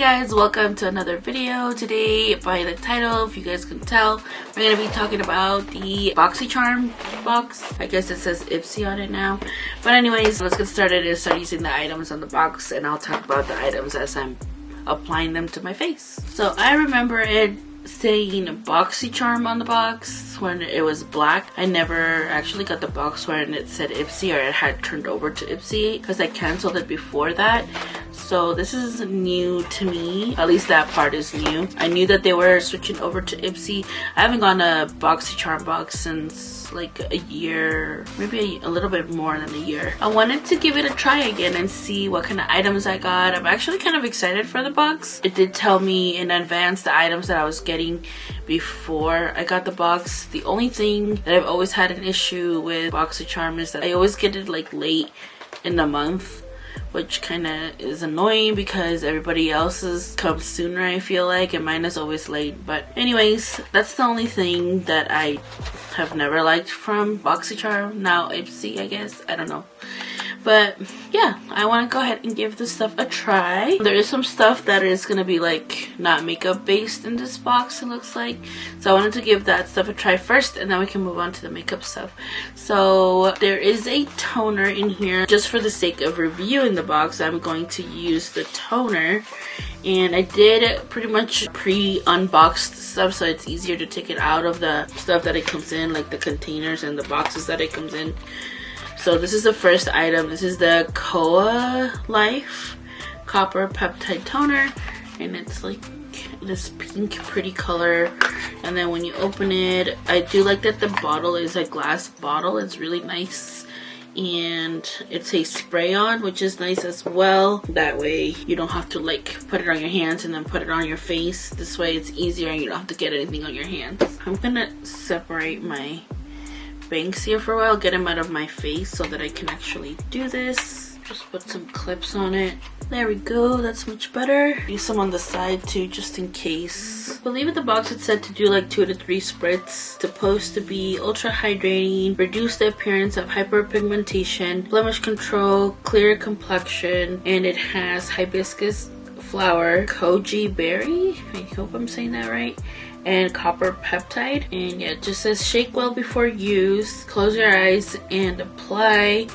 guys, welcome to another video. Today, by the title, if you guys can tell, we're going to be talking about the Boxycharm box. I guess it says Ipsy on it now. But anyways, let's get started and start using the items on the box, and I'll talk about the items as I'm applying them to my face. So I remember it saying Boxycharm on the box when it was black. I never actually got the box when it said Ipsy, or it had turned over to Ipsy, because I canceled it before that. So this is new to me. At least that part is new. I knew that they were switching over to Ipsy. I haven't gotten a Boxycharm box since like a year, maybe a little bit more than a year. I wanted to give it a try again and see what kind of items I got. I'm actually kind of excited for the box. It did tell me in advance the items that I was getting before I got the box. The only thing that I've always had an issue with Boxycharm is that I always get it like late in the month, which kind of is annoying because everybody else's comes sooner, I feel like, and mine is always late. But anyways, that's the only thing that I have never liked from Boxycharm. Now Ipsy, I guess, I don't know. But yeah, I want to go ahead and give this stuff a try. There is some stuff that is going to be like not makeup based in this box, it looks like. So I wanted to give that stuff a try first, and then we can move on to the makeup stuff. So there is a toner in here. Just for the sake of reviewing the box, I'm going to use the toner. And I did pretty much pre-unboxed stuff, so it's easier to take it out of the stuff that it comes in, like the containers and the boxes that it comes in. So this is the first item. This is the Koa Life Copper Peptide Toner, and it's like this pink pretty color. And then when you open it, I do like that the bottle is a glass bottle. It's really nice, and it's a spray on, which is nice as well. That way you don't have to like put it on your hands and then put it on your face. This way it's easier and you don't have to get anything on your hands. I'm gonna separate my bangs here for a while, get them out of my face so that I can actually do this. Just put some clips on it. There we go, that's much better. Use some on the side too, just in case. I believe in the box it said to do like 2 to 3 spritz. Supposed to be ultra hydrating, reduce the appearance of hyperpigmentation, blemish control, clear complexion, and it has hibiscus flower, koji berry, I hope I'm saying that right, and copper peptide. And yeah, it just says shake well before use, close your eyes, and apply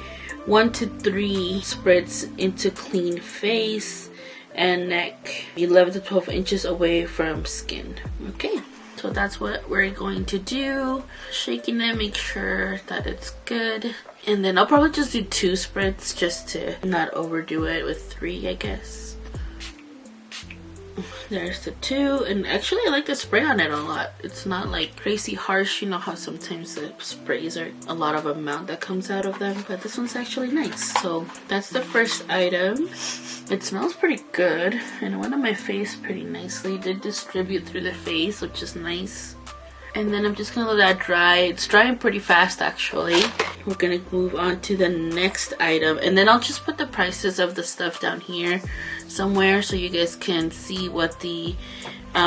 1 to 3 spritz into clean face and neck, 11 to 12 inches away from skin. Okay, so that's what we're going to do. Shaking it, make sure that it's good. And then I'll probably just do 2 spritz just to not overdo it with 3, I guess. There's the 2, and actually I like the spray on it a lot. It's not like crazy harsh. You know how sometimes the sprays are a lot of amount that comes out of them, but this one's actually nice. So that's the first item. It smells pretty good, and it went on my face pretty nicely. It did distribute through the face, which is nice. And then I'm just gonna let that dry. It's drying pretty fast actually. We're gonna move on to the next item, and then I'll just put the prices of the stuff down here somewhere so you guys can see what the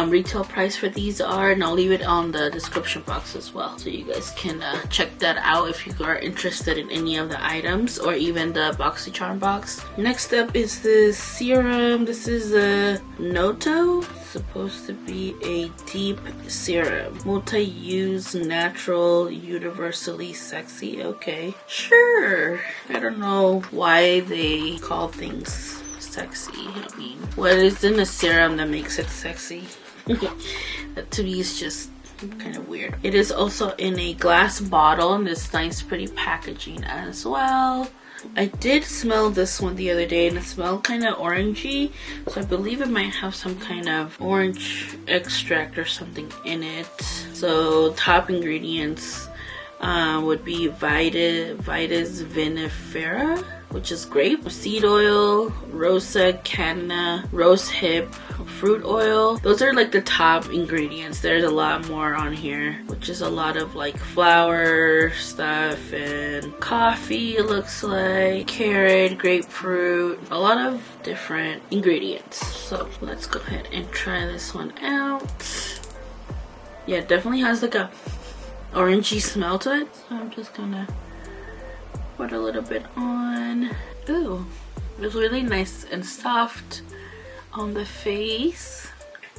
retail price for these are, and I'll leave it on the description box as well so you guys can check that out if you are interested in any of the items or even the Boxycharm box. Next up is the serum. This is a NOTO. It's supposed to be a deep serum, multi-use, natural, universally sexy. Okay, sure. I don't know why they call things sexy. I mean, what is in a serum that makes it sexy? That to me is just kind of weird. It is also in a glass bottle, and this nice pretty packaging as well. I did smell this one the other day, and it smelled kind of orangey, so I believe it might have some kind of orange extract or something in it. So top ingredients would be Vitis vinifera, which is grape, seed oil, rosa canna, rose hip, fruit oil. Those are like the top ingredients. There's a lot more on here, which is a lot of like flour stuff and coffee, it looks like, carrot, grapefruit, a lot of different ingredients. So let's go ahead and try this one out. Yeah, it definitely has like a orangey smell to it. So I'm just gonna put a little bit on. Ooh, it's really nice and soft. on the face.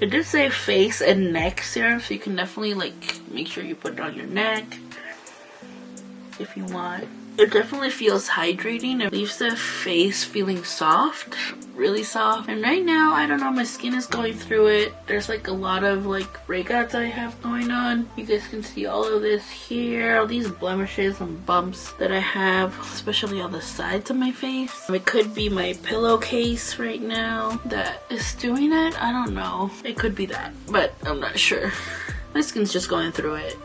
It did say face and neck serum, so you can definitely like make sure you put it on your neck if you want. It definitely feels hydrating. It leaves the face feeling soft, really soft. And right now, I don't know, my skin is going through it. There's like a lot of like breakouts I have going on. You guys can see all of this here, all these blemishes and bumps that I have, especially on the sides of my face. It could be my pillowcase right now that is doing it. I don't know. It could be that, but I'm not sure. My skin's just going through it.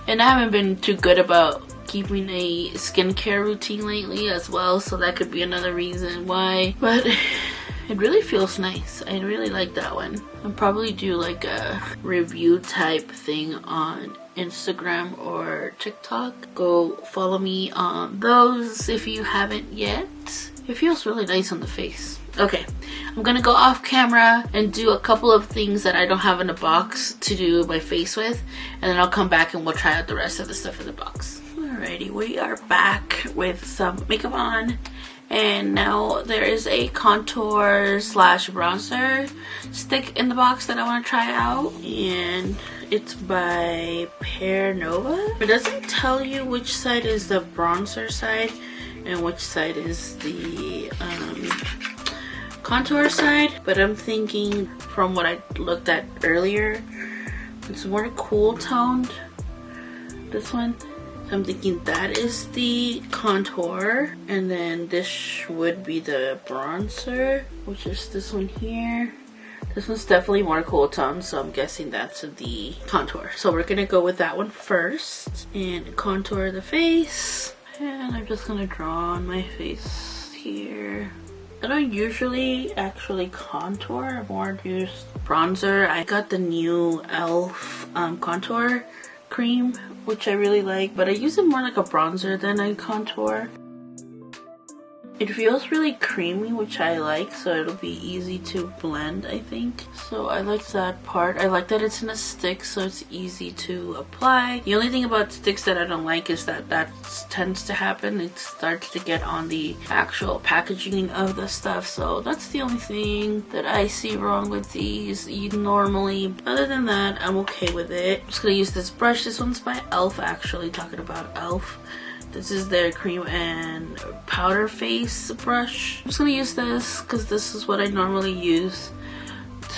And I haven't been too good about keeping a skincare routine lately as well, so that could be another reason why. But it really feels nice. I really like that one. I'll probably do like a review type thing on Instagram or TikTok. Go follow me on those if you haven't yet. It feels really nice on the face. Okay, I'm gonna go off camera and do a couple of things that I don't have in the box to do my face with, and then I'll come back and we'll try out the rest of the stuff in the box. Alrighty, we are back with some makeup on, and now there is a contour slash bronzer stick in the box that I want to try out, and it's by Pear Nova. It doesn't tell you which side is the bronzer side and which side is the contour side, but I'm thinking from what I looked at earlier, it's more cool toned, this one. I'm thinking that is the contour, and then this would be the bronzer, which is this one here. This one's definitely more cool tone, so I'm guessing that's the contour. So we're gonna go with that one first and contour the face. And I'm just gonna draw on my face here. I don't usually actually contour, I more use bronzer. I got the new e.l.f. contour cream, which I really like, but I use it more like a bronzer than I contour. It feels really creamy, which I like, so it'll be easy to blend, I think. So I like that part. I like that it's in a stick, so it's easy to apply. The only thing about sticks that I don't like is that tends to happen. It starts to get on the actual packaging of the stuff, so that's the only thing that I see wrong with these normally. Other than that, I'm okay with it. I'm just gonna use this brush. This one's by e.l.f. actually, talking about e.l.f. This is their cream and powder face brush. I'm just gonna use this because this is what I normally use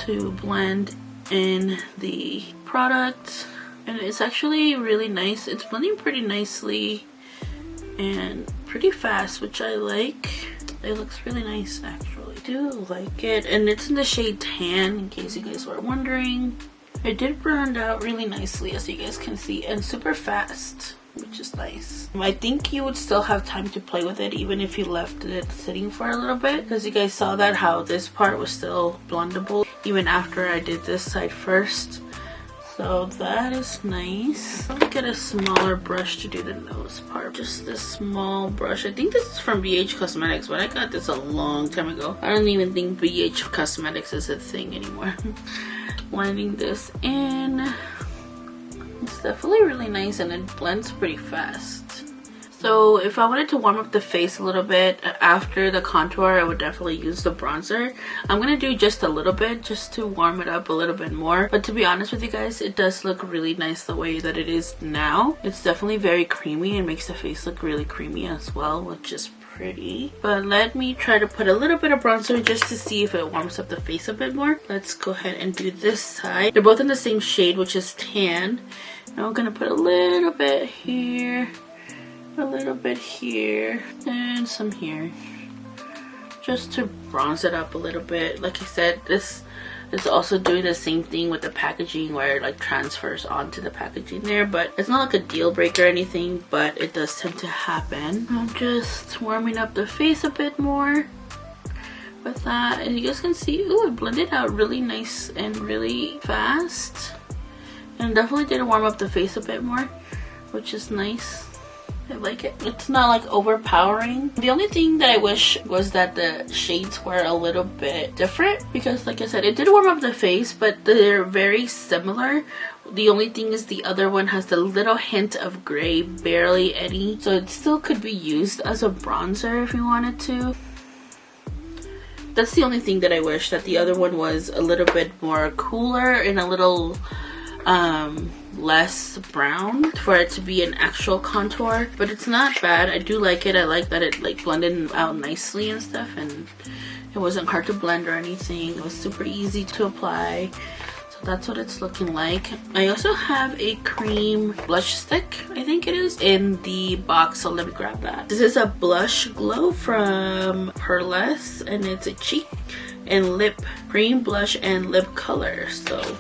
to blend in the product. And it's actually really nice. It's blending pretty nicely and pretty fast, which I like. It looks really nice actually. I do like it. And it's in the shade Tan, in case you guys were wondering. It did blend out really nicely, as you guys can see, and super fast, which is nice. I think you would still have time to play with it even if you left it sitting for a little bit, because you guys saw that how this part was still blendable even after I did this side first. So that is nice. I'll get a smaller brush to do the nose part. Just this small brush. I think this is from BH Cosmetics, but I got this a long time ago. I don't even think BH Cosmetics is a thing anymore. Blending this in. It's definitely really nice and it blends pretty fast. So if I wanted to warm up the face a little bit after the contour, I would definitely use the bronzer. I'm going to do just a little bit just to warm it up a little bit more. But to be honest with you guys, it does look really nice the way that it is now. It's definitely very creamy and makes the face look really creamy as well, which is pretty. But let me try to put a little bit of bronzer just to see if it warms up the face a bit more. Let's go ahead and do this side. They're both in the same shade, which is Tan. Now I'm gonna put a little bit here, a little bit here, and some here, just to bronze it up a little bit. Like I said, this is also doing the same thing with the packaging where it like transfers onto the packaging there, but it's not like a deal breaker or anything, but it does tend to happen. I'm just warming up the face a bit more with that, and you guys can see, ooh, it blended out really nice and really fast. And definitely did warm up the face a bit more, which is nice. I like it. It's not like overpowering. The only thing that I wish was that the shades were a little bit different, because like I said, it did warm up the face, but they're very similar. The only thing is the other one has a little hint of gray, barely any. So it still could be used as a bronzer if you wanted to. That's the only thing that I wish, that the other one was a little bit more cooler and a little less brown for it to be an actual contour. But it's not bad. I do like it. I like that it like blended out nicely and stuff, and it wasn't hard to blend or anything. It was super easy to apply. So that's what it's looking like. I also have a cream blush stick, I think it is, in the box, so let me grab that. This is a blush glow from Purlisse, and it's a cheek and lip cream blush and lip color. So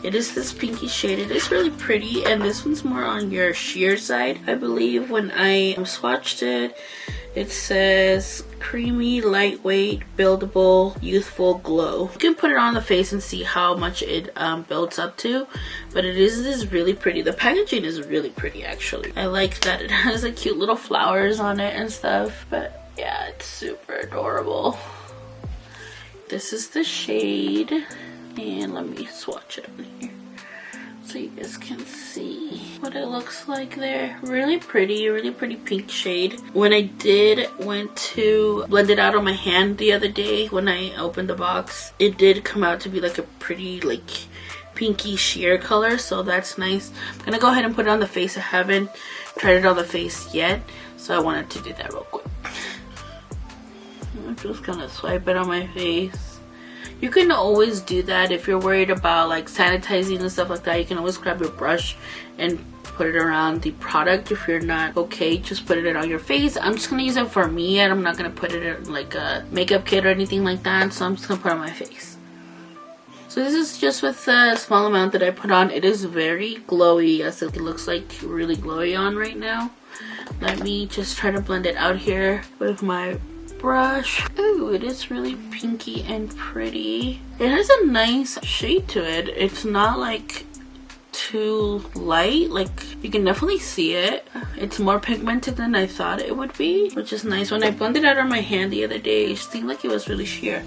it is this pinky shade. It is really pretty, and this one's more on your sheer side, I believe. When I swatched it, it says creamy, lightweight, buildable, youthful glow. You can put it on the face and see how much it builds up to, but it is this really pretty. The packaging is really pretty, actually. I like that it has like cute little flowers on it and stuff, but yeah, it's super adorable. This is the shade, and let me swatch it on here so you guys can see what it looks like there. Really pretty pink shade. When I went to blend it out on my hand the other day when I opened the box, it did come out to be like a pretty like pinky sheer color, so that's nice. I'm gonna go ahead and put it on the face. I haven't tried it on the face yet, so I wanted to do that real quick. I'm just gonna swipe it on my face. You can always do that if you're worried about like sanitizing and stuff like that. You can always grab your brush and put it around the product. If you're not okay, just put it on your face. I'm just gonna use it for me, and I'm not gonna put it in like a makeup kit or anything like that, so I'm just gonna put it on my face. So this is just with the small amount that I put on. It is very glowy, as it looks like really glowy on right now. Let me just try to blend it out here with my brush. Ooh, it is really pinky and pretty. It has a nice shade to it. It's not like too light. Like, you can definitely see it. It's more pigmented than I thought it would be, which is nice. When I blended it out on my hand the other day, it seemed like it was really sheer,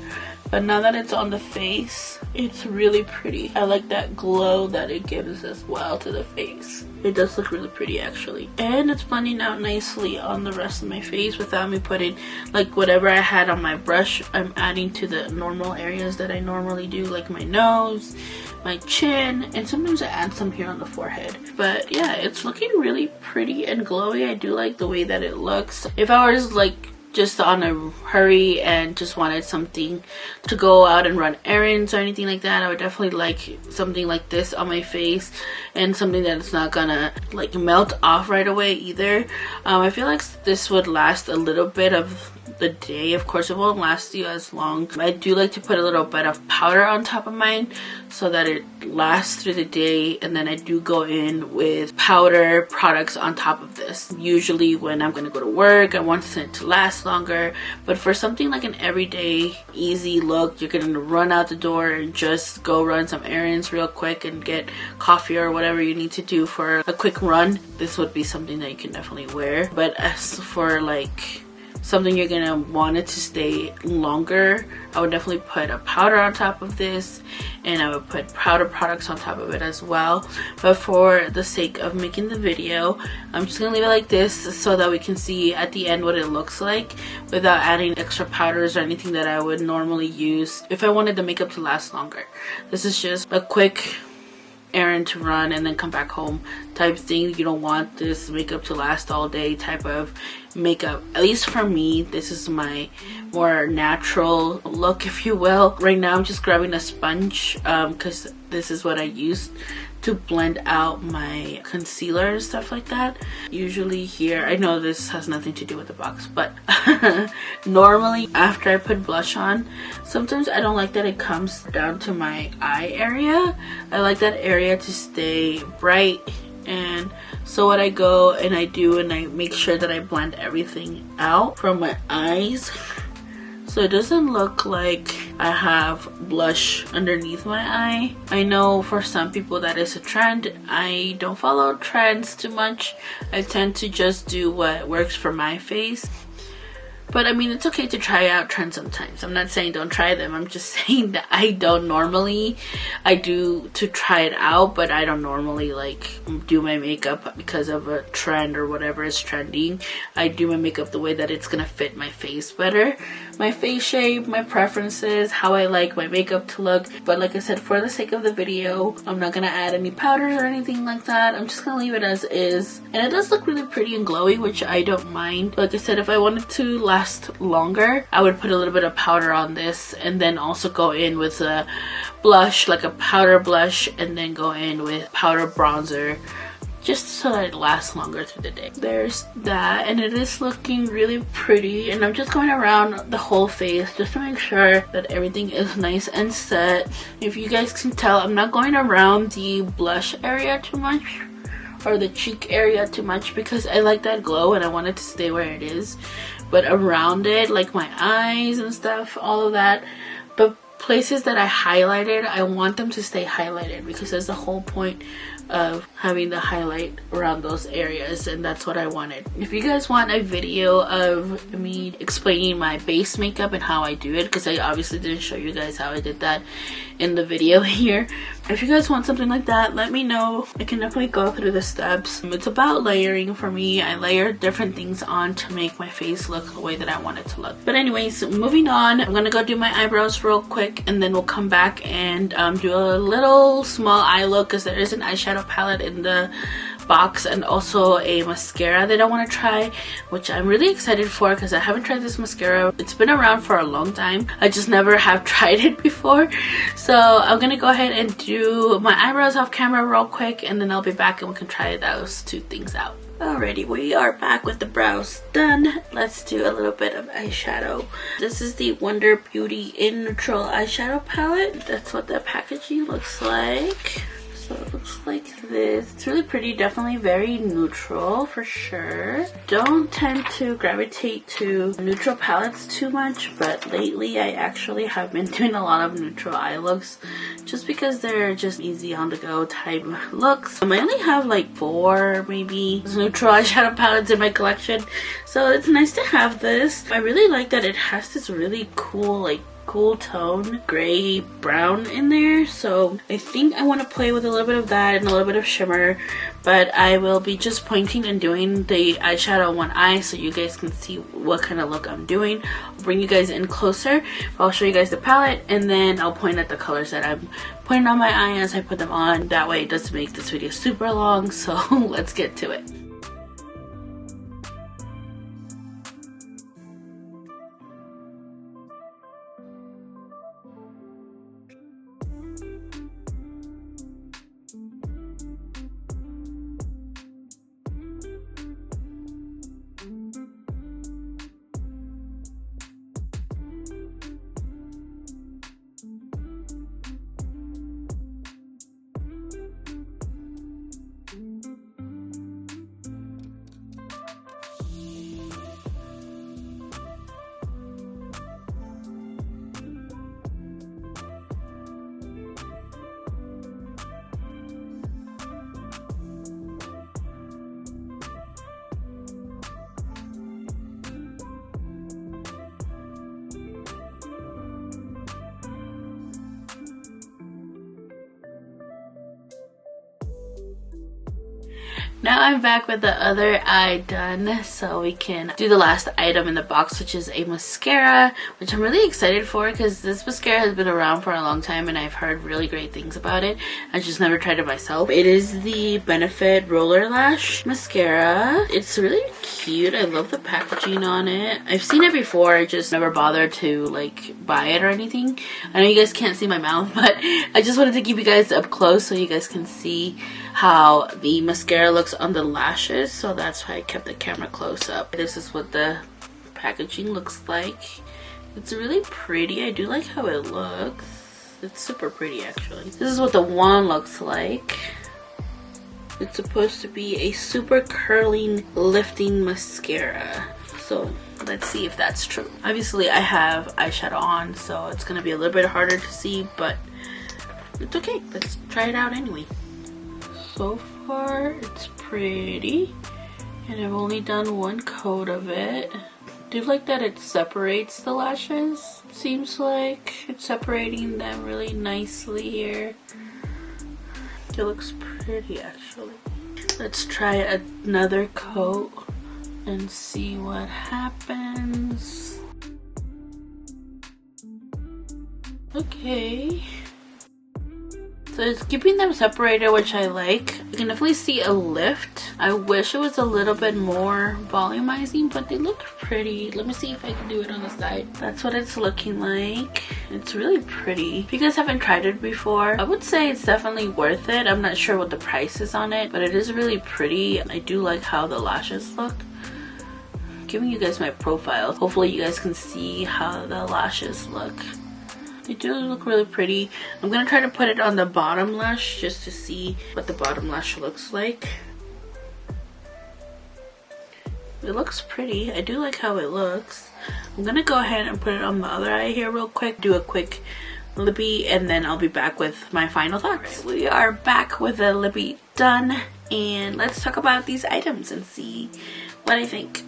but now that it's on the face, it's really pretty. I like that glow that it gives as well to the face. It does look really pretty, actually. And it's blending out nicely on the rest of my face without me putting like whatever I had on my brush. I'm adding to the normal areas that I normally do, like my nose, my chin, and sometimes I add some here on the forehead. But yeah, it's looking really pretty and glowy. I do like the way that it looks. If I was like just on a hurry and just wanted something to go out and run errands or anything like that, I would definitely like something like this on my face, and something that's not gonna like melt off right away either. I feel like this would last a little bit of the day. Of course, it won't last you as long. I do like to put a little bit of powder on top of mine so that it lasts through the day, and then I do go in with powder products on top of this. Usually when I'm going to go to work, I want it to last longer, but for something like an everyday easy look, you're going to run out the door and just go run some errands real quick and get coffee or whatever you need to do for a quick run, this would be something that you can definitely wear. But as for like something you're gonna want it to stay longer, I would definitely put a powder on top of this, and I would put powder products on top of it as well. But for the sake of making the video, I'm just gonna leave it like this so that we can see at the end what it looks like without adding extra powders or anything that I would normally use if I wanted the makeup to last longer. This is just a quick errand to run and then come back home type thing. You don't want this makeup to last all day type of makeup. At least for me, this is my more natural look, if you will. Right now I'm just grabbing a sponge because this is what I use to blend out my concealer and stuff like that. Usually here, I know this has nothing to do with the box, but normally after I put blush on, sometimes I don't like that it comes down to my eye area. I like that area to stay bright, and so what I go and I do, and I make sure that I blend everything out from my eyes, so it doesn't look like I have blush underneath my eye. I know for some people that is a trend. I don't follow trends too much. I tend to just do what works for my face. But I mean, it's okay to try out trends sometimes. I'm not saying don't try them. I'm just saying that I don't normally. I do to try it out, but I don't normally like do my makeup because of a trend or whatever is trending. I do my makeup the way that it's gonna fit my face better, my face shape, my preferences, how I like my makeup to look. But like I said, for the sake of the video, I'm not gonna add any powders or anything like that. I'm just gonna leave it as is, and it does look really pretty and glowy, which I don't mind. Like I said, if I wanted to last longer, I would put a little bit of powder on this and then also go in with a blush, like a powder blush, and then go in with powder bronzer, just so that it lasts longer through the day. There's that, and it is looking really pretty, and I'm just going around the whole face just to make sure that everything is nice and set. If you guys can tell, I'm not going around the blush area too much or the cheek area too much because I like that glow and I want it to stay where it is. But around it, like my eyes and stuff, all of that, but places that I highlighted, I want them to stay highlighted because that's the whole point of having the highlight around those areas, and that's what I wanted. If you guys want a video of me explaining my base makeup and how I do it, because I obviously didn't show you guys how I did that in the video here, if you guys want something like that, let me know. I can definitely go through the steps. It's about layering for me. I layer different things on to make my face look the way that I want it to look. But anyways, moving on, I'm gonna go do my eyebrows real quick, and then we'll come back and do a little small eye look because there is an eyeshadow palette in the box and also a mascara that I want to try, which I'm really excited for because I haven't tried this mascara. It's been around for a long time. I just never have tried it before. So I'm gonna go ahead and do my eyebrows off camera real quick, and then I'll be back and we can try those two things out. Alrighty, we are back with the brows done. Let's do a little bit of eyeshadow. This is the Wonder Beauty in Neutral eyeshadow palette. That's what the packaging looks like. So it looks like this. It's really pretty, definitely very neutral for sure. Don't tend to gravitate to neutral palettes too much, but lately I actually have been doing a lot of neutral eye looks just because they're just easy on the go type looks. I only have like 4 maybe neutral eyeshadow palettes in my collection, so it's nice to have this. I really like that it has this really cool like cool tone gray brown in there, so I think I want to play with a little bit of that and a little bit of shimmer, but I will be just pointing and doing the eyeshadow on one eye so you guys can see what kind of look I'm doing. I'll bring you guys in closer. I'll show you guys the palette and then I'll point at the colors that I'm putting on my eye as I put them on. That way it doesn't make this video super long, so let's get to it. Now I'm back with the other eye done, so we can do the last item in the box, which is a mascara, which I'm really excited for because this mascara has been around for a long time and I've heard really great things about it. I just never tried it myself. It is the Benefit Roller Lash Mascara. It's really cute. I love the packaging on it. I've seen it before, I just never bothered to like buy it or anything. I know you guys can't see my mouth, but I just wanted to keep you guys up close so you guys can see how the mascara looks on the lashes, so that's why I kept the camera close up. This is what the packaging looks like. It's really pretty. I do like how it looks. It's super pretty actually. This is what the wand looks like. It's supposed to be a super curling lifting mascara, so let's see if that's true. Obviously I have eyeshadow on, so it's gonna be a little bit harder to see, but it's okay. Let's try it out anyway. So far it's pretty, and I've only done one coat of it. do like that it separates the lashes. Seems like it's separating them really nicely here. It looks pretty actually. Let's try another coat and see what happens. Okay. So it's keeping them separated, which I like. You can definitely see a lift. I wish it was a little bit more volumizing, but they look pretty. Let me see if I can do it on the side. That's what it's looking like. It's really pretty. If you guys haven't tried it before, I would say it's definitely worth it. I'm not sure what the price is on it, but it is really pretty. I do like how the lashes look. I'm giving you guys my profile. Hopefully you guys can see how the lashes look. They do look really pretty. I'm gonna try to put it on the bottom lash just to see what the bottom lash looks like. It looks pretty. I do like how it looks. I'm gonna go ahead and put it on the other eye here real quick. Do a quick lippy and then I'll be back with my final thoughts. We are back with the lippy done and let's talk about these items and see what I think.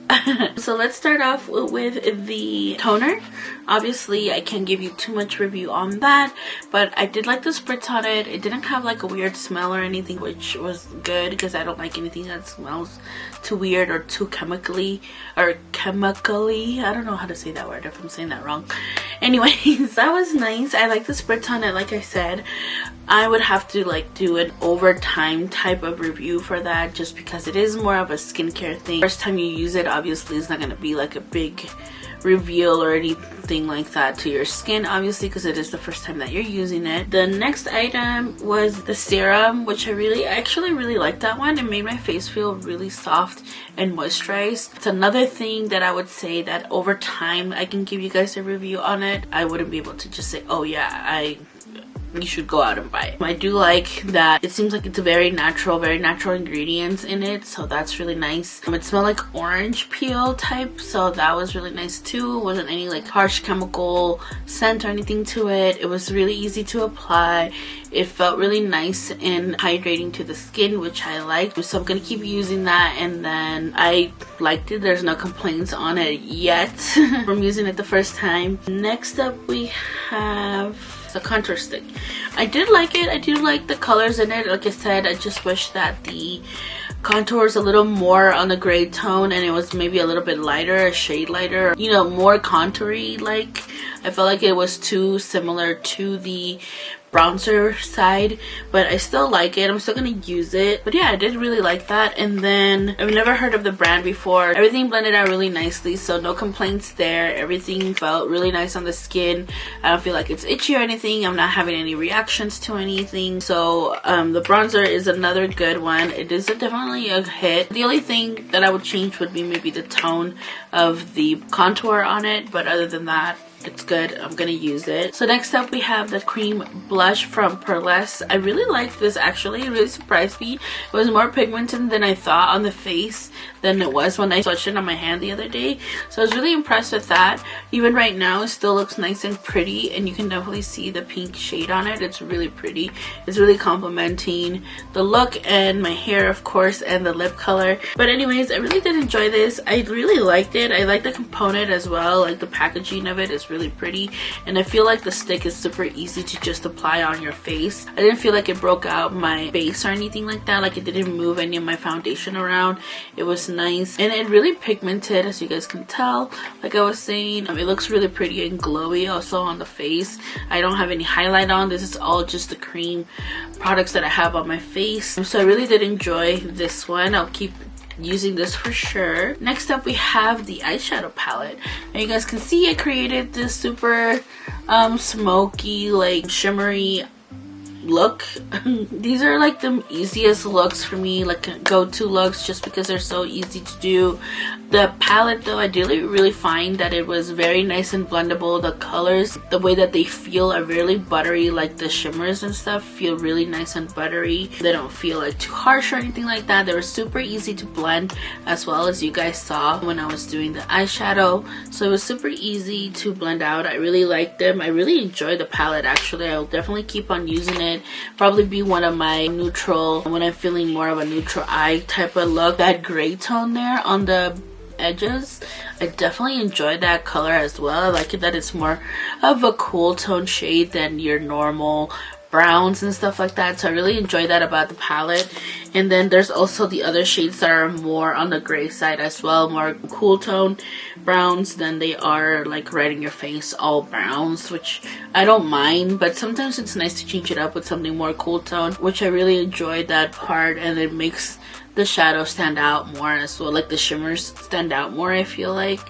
So let's start off with the toner. Obviously I can't give you too much review on that, but I did like the spritz on it. It didn't have like a weird smell or anything, which was good because I don't like anything that smells too weird or too chemically. I don't know how to say that word if I'm saying that wrong. Anyways, that was nice. I like the spritz on it. Like I said, I would have to like do an overtime type of review for that just because it is more of a skincare thing. First time you use it, obviously it's not going to be like a big reveal or anything like that to your skin, obviously, because it is the first time that you're using it. The next item was the serum, which I actually really liked that one. It made my face feel really soft and moisturized. It's another thing that I would say that over time I can give you guys a review on it. I wouldn't be able to just say, oh yeah, you should go out and buy it. I do like that it seems like it's a very natural ingredients in it, so that's really nice. It smelled like orange peel type, so that was really nice too. It wasn't any like harsh chemical scent or anything to it. It was really easy to apply. It felt really nice and hydrating to the skin, which I liked, so I'm gonna keep using that. And then I liked it. There's no complaints on it yet from using it the first time. Next up we have the contour stick. I did like it. I do like the colors in it. Like I said, I just wish that the contour is a little more on the gray tone and it was maybe a little bit lighter, a shade lighter, you know, more contoury. Like I felt like it was too similar to the bronzer side, but I still like it. I'm still gonna use it. But yeah, I did really like that. And then I've never heard of the brand before. Everything blended out really nicely, so no complaints there. Everything felt really nice on the skin. I don't feel like it's itchy or anything. I'm not having any reactions to anything. So the bronzer is another good one. It is definitely a hit. The only thing that I would change would be maybe the tone of the contour on it, but other than that, it's good. I'm gonna use it. So next up we have the cream blush from Purlisse. I really liked this actually. It really surprised me. It was more pigmented than I thought on the face than it was when I swatched it on my hand the other day. So I was really impressed with that. Even right now it still looks nice and pretty, and you can definitely see the pink shade on it. It's really pretty. It's really complimenting the look and my hair, of course, and the lip color. But anyways, I really did enjoy this. I really liked it. I like the component as well. Like the packaging of it is really pretty, and I feel like the stick is super easy to just apply on your face. I didn't feel like it broke out my face or anything like that. Like it didn't move any of my foundation around. It was nice, and it really pigmented, as you guys can tell. Like I was saying, it looks really pretty and glowy also on the face. I don't have any highlight on. This is all just the cream products that I have on my face. So I really did enjoy this one. I'll keep using this for sure. Next up we have the eyeshadow palette, and you guys can see I created this super smoky, like shimmery look. These are like the easiest looks for me, like go-to looks, just because they're so easy to do. The palette though, I did really find that it was very nice and blendable. The colors, the way that they feel, are really buttery. Like the shimmers and stuff feel really nice and buttery. They don't feel like too harsh or anything like that. They were super easy to blend, as well as you guys saw when I was doing the eyeshadow. So it was super easy to blend out. I really liked them. I really enjoyed the palette actually. I will definitely keep on using it. Probably be one of my neutral, when I'm feeling more of a neutral eye type of look. That gray tone there on the edges. I definitely enjoy that color as well. I like it that it's more of a cool tone shade than your normal browns and stuff like that, so I really enjoy that about the palette. And then there's also the other shades that are more on the gray side as well, more cool tone browns than they are like right in your face all browns, which I don't mind, but sometimes it's nice to change it up with something more cool tone, which I really enjoyed that part. And it makes the shadows stand out more as well, like the shimmers stand out more, I feel like.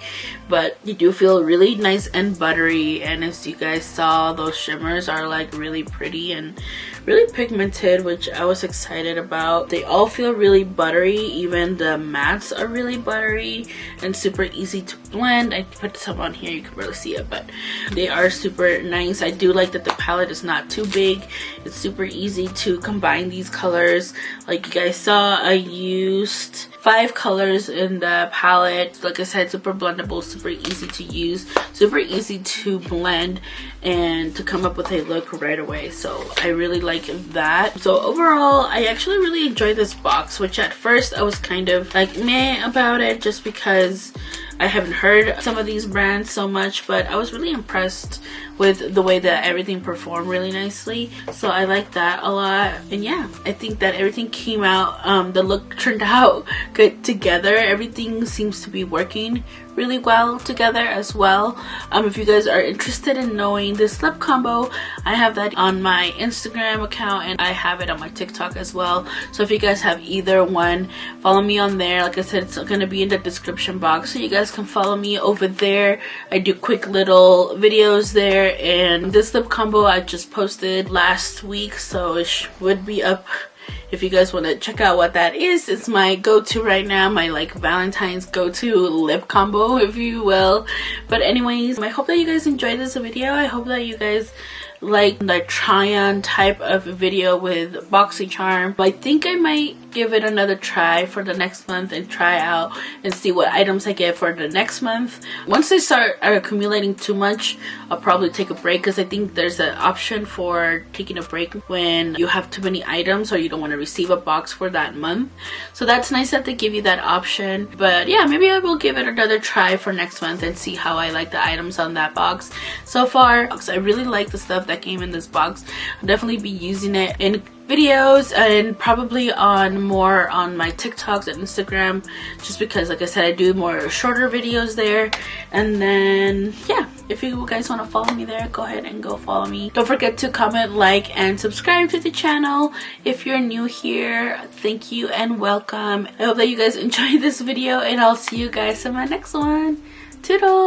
But you do feel really nice and buttery, and as you guys saw, those shimmers are like really pretty and really pigmented, which I was excited about. They all feel really buttery. Even the mattes are really buttery and super easy to blend. I put some on here, you can barely see it, but they are super nice. I do like that the palette is not too big. It's super easy to combine these colors. Like you guys saw, I used 5 colors in the palette. Like I said, super blendable, super easy to use, super easy to blend, and to come up with a look right away. So I really like that. So overall, I actually really enjoyed this box, which at first I was kind of like meh about it, just because I haven't heard some of these brands so much, but I was really impressed with the way that everything performed really nicely. So I like that a lot. And yeah, I think that everything came out, the look turned out good together. Everything seems to be working really well together as well. If you guys are interested in knowing this lip combo, I have that on my Instagram account, and I have it on my TikTok as well. So if you guys have either one, follow me on there. Like I said, it's gonna be in the description box, so you guys can follow me over there. I do quick little videos there. And this lip combo I just posted last week, so it would be up if you guys want to check out what that is. It's my go-to right now, my like Valentine's go-to lip combo, if you will. But anyways, I hope that you guys enjoyed this video. I hope that you guys like the try-on type of video with Boxycharm. I think I might give it another try for the next month and try out and see what items I get for the next month. Once they start accumulating too much, I'll probably take a break, because I think there's an option for taking a break when you have too many items or you don't want to receive a box for that month. So that's nice that they give you that option. But yeah, maybe I will give it another try for next month and see how I like the items on that box. So far, I really like the stuff that came in this box. I'll definitely be using it in videos and probably more on my TikToks and Instagram, just because like I said, I do more shorter videos there. And then yeah, if you guys want to follow me there, go ahead and go follow me. Don't forget to comment, like, and subscribe to the channel. If you're new here, thank you and welcome. I hope that you guys enjoyed this video, and I'll see you guys in my next one. Toodles!